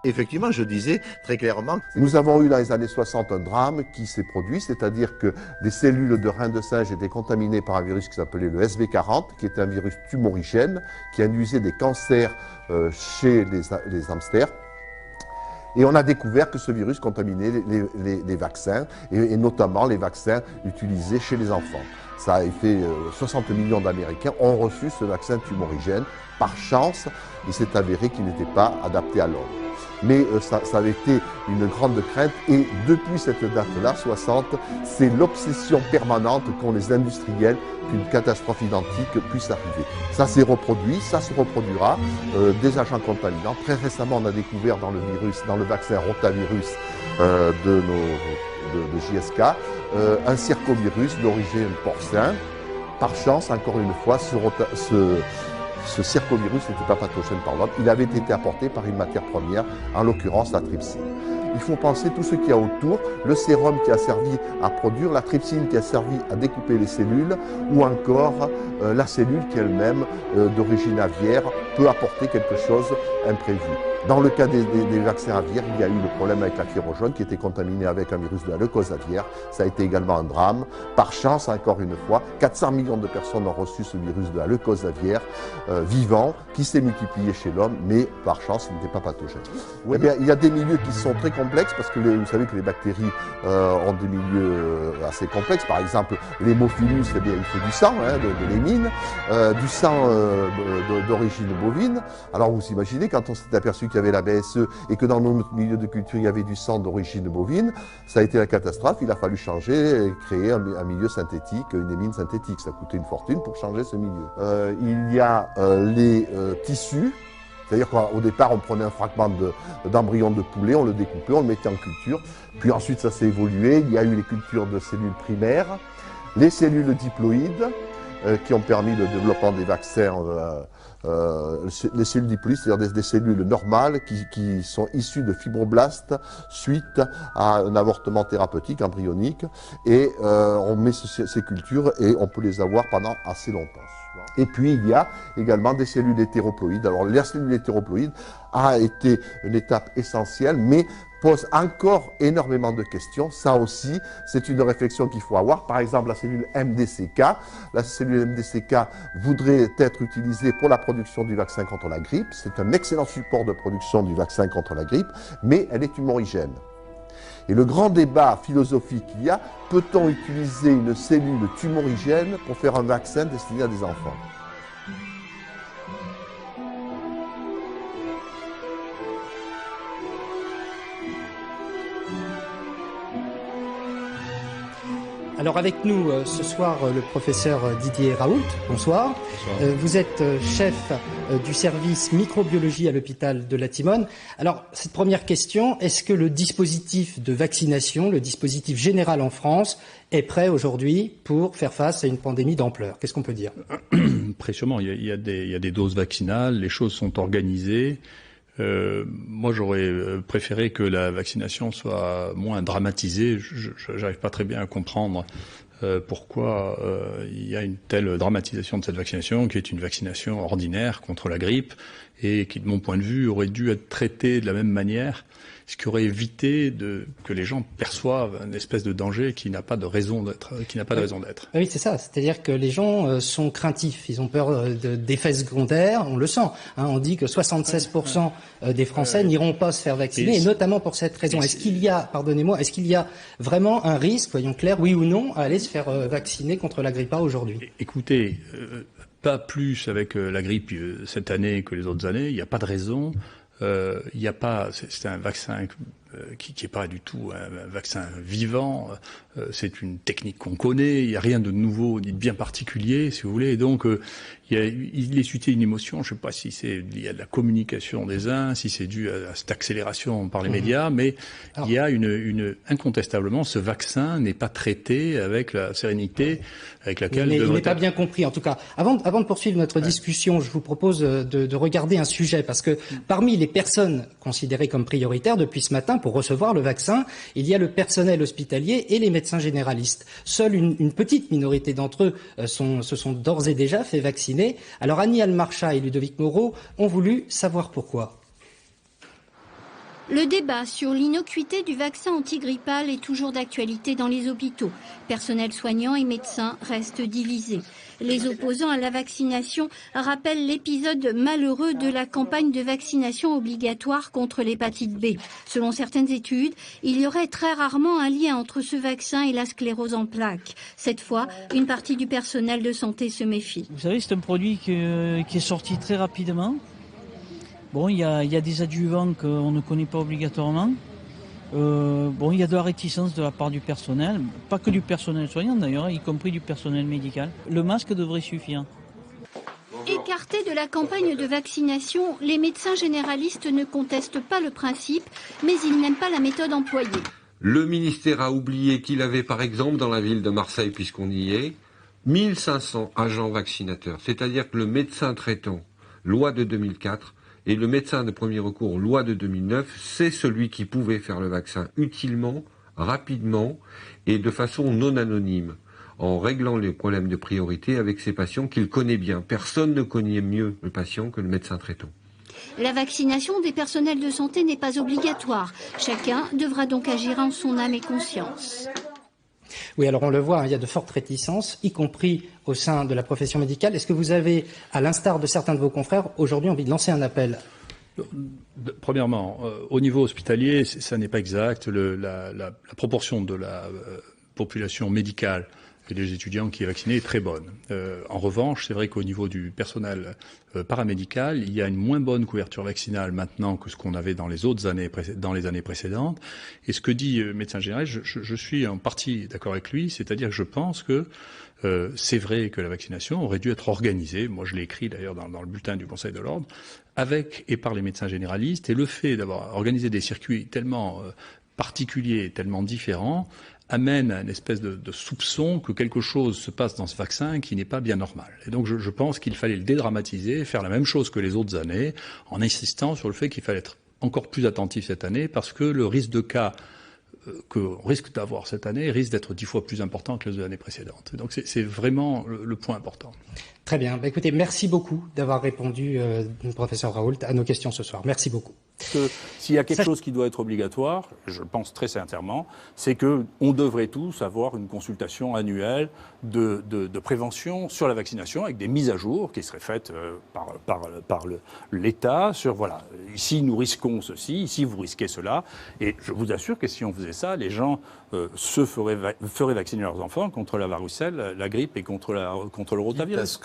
Effectivement, je disais très clairement. Nous avons eu dans les années 60 un drame qui s'est produit, c'est-à-dire que des cellules de reins de singe étaient contaminées par un virus qui s'appelait le SV40, qui était un virus tumorigène, qui induisait des cancers chez les hamsters. Et on a découvert que ce virus contaminait les vaccins, et notamment les vaccins utilisés chez les enfants. Ça a fait 60 millions d'Américains ont reçu ce vaccin tumorigène. Par chance, il s'est avéré qu'il n'était pas adapté à l'homme. Mais ça avait été une grande crainte, et depuis cette date-là, 60, c'est l'obsession permanente qu'ont les industriels qu'une catastrophe identique puisse arriver. Ça s'est reproduit, ça se reproduira, des agents contaminants. Très récemment, on a découvert dans le vaccin rotavirus de JSK, un circovirus d'origine porcin. Par chance, encore une fois, ce circovirus n'était pas pathogène par l'homme, il avait été apporté par une matière première, en l'occurrence la trypsine. Il faut penser tout ce qu'il y a autour, le sérum qui a servi à produire, la trypsine qui a servi à découper les cellules, ou encore la cellule qui elle-même, d'origine aviaire, peut apporter quelque chose imprévu. Dans le cas des vaccins aviaires, il y a eu le problème avec la fièvre jaune qui était contaminée avec un virus de la leucose aviaire. Ça a été également un drame. Par chance, encore une fois, 400 millions de personnes ont reçu ce virus de la leucose aviaire vivant, qui s'est multiplié chez l'homme, mais par chance, il n'était pas pathogène. Eh bien, il y a des milieux qui sont très complexes, parce que vous savez que les bactéries ont des milieux assez complexes. Par exemple, l'hémophilus, eh bien, il faut du sang, de l'hémine, du sang d'origine bovine. Alors vous imaginez, quand on s'est aperçu qu'il y avait la BSE et que dans notre milieu de culture, il y avait du sang d'origine bovine, ça a été la catastrophe. Il a fallu changer et créer un milieu synthétique, une hémine synthétique. Ça coûtait une fortune pour changer ce milieu. Il y a les tissus. C'est-à-dire qu'au départ, on prenait un fragment d'embryon de poulet, on le découpait, on le mettait en culture. Puis ensuite, ça s'est évolué. Il y a eu les cultures de cellules primaires, les cellules diploïdes, qui ont permis le développement des vaccins. Les cellules diploïdes, c'est-à-dire des cellules normales qui sont issues de fibroblastes suite à un avortement thérapeutique embryonique. Et on met ces cultures et on peut les avoir pendant assez longtemps. Et puis il y a également des cellules hétéroploïdes. Alors la cellule hétéroploïde a été une étape essentielle, mais pose encore énormément de questions. Ça aussi, c'est une réflexion qu'il faut avoir. Par exemple, la cellule MDCK. La cellule MDCK voudrait être utilisée pour la production du vaccin contre la grippe. C'est un excellent support de production du vaccin contre la grippe, mais elle est tumorigène. Et le grand débat philosophique qu'il y a, peut-on utiliser une cellule tumorigène pour faire un vaccin destiné à des enfants ? Alors avec nous ce soir le professeur Didier Raoult, bonsoir. Bonsoir. Vous êtes chef du service microbiologie à l'hôpital de la Timone. Alors cette première question, est-ce que le dispositif de vaccination, le dispositif général en France, est prêt aujourd'hui pour faire face à une pandémie d'ampleur? Qu'est-ce qu'on peut dire? Précisément, il y a des doses vaccinales, les choses sont organisées. Moi, j'aurais préféré que la vaccination soit moins dramatisée. J'arrive pas très bien à comprendre pourquoi il y a une telle dramatisation de cette vaccination, qui est une vaccination ordinaire contre la grippe et qui, de mon point de vue, aurait dû être traitée de la même manière, ce qui aurait évité que les gens perçoivent une espèce de danger qui n'a pas de raison d'être. Oui, c'est ça. C'est-à-dire que les gens sont craintifs. Ils ont peur d'effets secondaires. On le sent. On dit que 76% des Français n'iront pas se faire vacciner, et notamment pour cette raison. Est-ce qu'il y a vraiment un risque, soyons clairs, oui ou non, à aller se faire vacciner contre la grippe A aujourd'hui? Écoutez, pas plus avec la grippe cette année que les autres années. Il n'y a pas de raison. Il n'y a pas, c'est un vaccin qui est pas du tout un vaccin vivant. C'est une technique qu'on connaît. Il n'y a rien de nouveau ni de bien particulier, si vous voulez. Et donc, il est suscité une émotion. Je ne sais pas si c'est lié à de la communication des uns, si c'est dû à cette accélération par les médias, mais il y a incontestablement, ce vaccin n'est pas traité avec la sérénité avec laquelle il n'est pas bien compris. En tout cas, avant de poursuivre notre discussion, je vous propose de regarder un sujet, parce que parmi les personnes considérées comme prioritaires depuis ce matin pour recevoir le vaccin, il y a le personnel hospitalier et les médecins généralistes. Seule une petite minorité d'entre eux se sont d'ores et déjà fait vacciner. Alors Annie Almarcha et Ludovic Moreau ont voulu savoir pourquoi. Le débat sur l'innocuité du vaccin antigrippal est toujours d'actualité dans les hôpitaux. Personnel soignant et médecins restent divisés. Les opposants à la vaccination rappellent l'épisode malheureux de la campagne de vaccination obligatoire contre l'hépatite B. Selon certaines études, il y aurait très rarement un lien entre ce vaccin et la sclérose en plaques. Cette fois, une partie du personnel de santé se méfie. Vous savez, c'est un produit qui est sorti très rapidement. Bon, il y a des adjuvants qu'on ne connaît pas obligatoirement. Bon, il y a de la réticence de la part du personnel, pas que du personnel soignant d'ailleurs, y compris du personnel médical. Le masque devrait suffire. Écartés de la campagne de vaccination, les médecins généralistes ne contestent pas le principe, mais ils n'aiment pas la méthode employée. Le ministère a oublié qu'il avait par exemple dans la ville de Marseille, puisqu'on y est, 1500 agents vaccinateurs. C'est-à-dire que le médecin traitant, loi de 2004, et le médecin de premier recours, loi de 2009, c'est celui qui pouvait faire le vaccin utilement, rapidement et de façon non anonyme, en réglant les problèmes de priorité avec ces patients qu'il connaît bien. Personne ne connaît mieux le patient que le médecin traitant. La vaccination des personnels de santé n'est pas obligatoire. Chacun devra donc agir en son âme et conscience. Oui, alors on le voit, il y a de fortes réticences, y compris au sein de la profession médicale. Est-ce que vous avez, à l'instar de certains de vos confrères, aujourd'hui envie de lancer un appel ? Premièrement, au niveau hospitalier, ça n'est pas exact. La proportion de la population médicale et des étudiants qui est vaccinée est très bonne. En revanche, c'est vrai qu'au niveau du personnel paramédical, il y a une moins bonne couverture vaccinale maintenant que ce qu'on avait dans les années précédentes. Et ce que dit le médecin général, je suis en partie d'accord avec lui, c'est-à-dire que je pense que c'est vrai que la vaccination aurait dû être organisée, moi je l'ai écrit d'ailleurs dans le bulletin du Conseil de l'Ordre, avec et par les médecins généralistes, et le fait d'avoir organisé des circuits tellement particuliers, tellement différents, amène à une espèce de soupçon que quelque chose se passe dans ce vaccin qui n'est pas bien normal. Et donc je pense qu'il fallait le dédramatiser, faire la même chose que les autres années, en insistant sur le fait qu'il fallait être encore plus attentif cette année, parce que le risque de cas qu'on risque d'avoir cette année risque d'être 10 fois plus important que les années précédentes. Donc c'est vraiment le point important. Très bien. Bah, écoutez, merci beaucoup d'avoir répondu, professeur Raoult, à nos questions ce soir. Merci beaucoup. S'il y a quelque chose qui doit être obligatoire, je pense très sincèrement, c'est qu'on devrait tous avoir une consultation annuelle de prévention sur la vaccination avec des mises à jour qui seraient faites par l'État sur, voilà, ici nous risquons ceci, ici vous risquez cela. Et je vous assure que si on faisait ça, les gens feraient vacciner leurs enfants contre la varicelle, la grippe et contre le rotavirus.